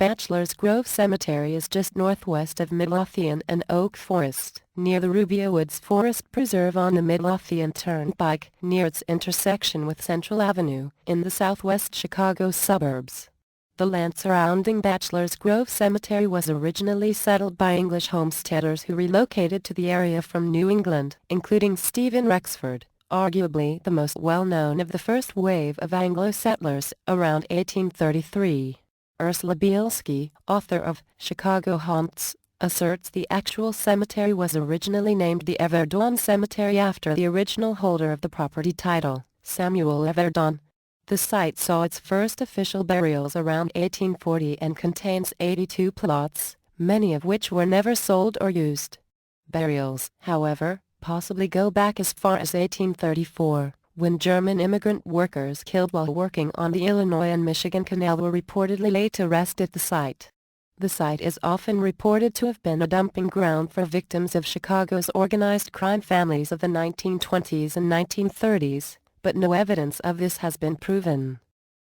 Bachelors Grove Cemetery is just northwest of Midlothian and Oak Forest, near the Rubia Woods Forest Preserve on the Midlothian Turnpike, near its intersection with Central Avenue, in the southwest Chicago suburbs. The land surrounding Bachelors Grove Cemetery was originally settled by English homesteaders who relocated to the area from New England, including Stephen Rexford, arguably the most well-known of the first wave of Anglo settlers, around 1833. Ursula Bielski, author of Chicago Haunts, asserts the actual cemetery was originally named the Everdon Cemetery after the original holder of the property title, Samuel Everdon. The site saw its first official burials around 1840 and contains 82 plots, many of which were never sold or used. Burials, however, possibly go back as far as 1834. When German immigrant workers killed while working on the Illinois and Michigan Canal were reportedly laid to rest at the site. The site is often reported to have been a dumping ground for victims of Chicago's organized crime families of the 1920s and 1930s, but no evidence of this has been proven.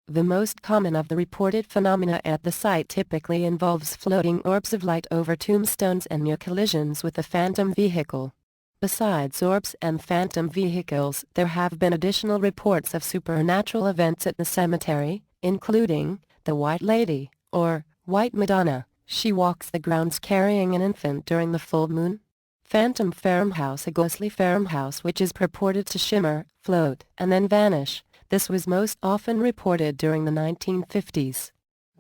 The most common of the reported phenomena at the site typically involves floating orbs of light over tombstones and near collisions with a phantom vehicle. Besides orbs and phantom vehicles, there have been additional reports of supernatural events at the cemetery, including the White Lady, or White Madonna. She walks the grounds carrying an infant during the full moon. Phantom farmhouse, a ghostly farmhouse which is purported to shimmer, float, and then vanish. This was most often reported during the 1950s.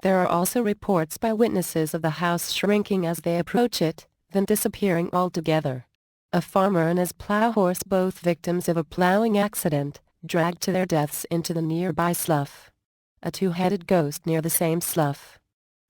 There are also reports by witnesses of the house shrinking as they approach it, then disappearing altogether. A farmer and his plow horse, both victims of a plowing accident, dragged to their deaths into the nearby slough. A two-headed ghost near the same slough.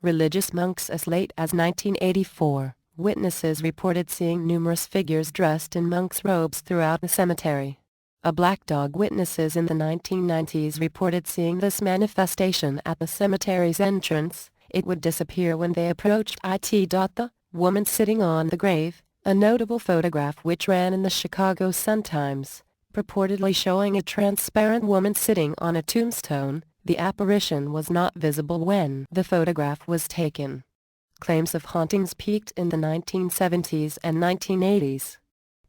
Religious monks. As late as 1984, witnesses reported seeing numerous figures dressed in monks' robes throughout the cemetery. A black dog. Witnesses in the 1990s reported seeing this manifestation at the cemetery's entrance. It would disappear when they approached it. The woman sitting on the grave, a notable photograph which ran in the Chicago Sun-Times, purportedly showing a transparent woman sitting on a tombstone. The apparition was not visible when the photograph was taken. Claims of hauntings peaked in the 1970s and 1980s.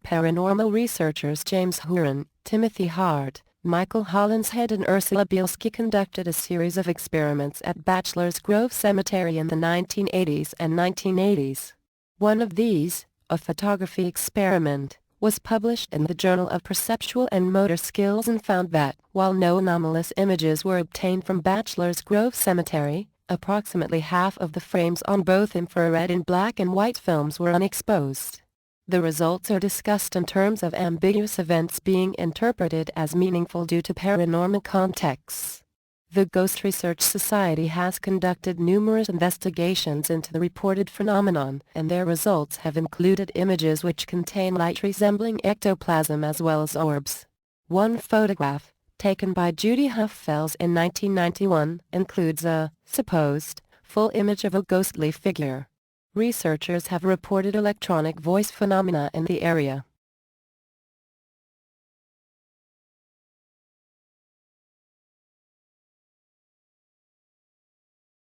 Paranormal researchers James Huron, Timothy Hart, Michael Hollinshead and Ursula Bielski conducted a series of experiments at Bachelors Grove Cemetery in the 1980s and 1980s. One of these, a photography experiment, was published in the Journal of Perceptual and Motor Skills and found that, while no anomalous images were obtained from Bachelors Grove Cemetery, approximately half of the frames on both infrared and black and white films were unexposed. The results are discussed in terms of ambiguous events being interpreted as meaningful due to paranormal contexts. The Ghost Research Society has conducted numerous investigations into the reported phenomenon, and their results have included images which contain light resembling ectoplasm as well as orbs. One photograph, taken by Judy Huffels in 1991, includes a supposed full image of a ghostly figure. Researchers have reported electronic voice phenomena in the area.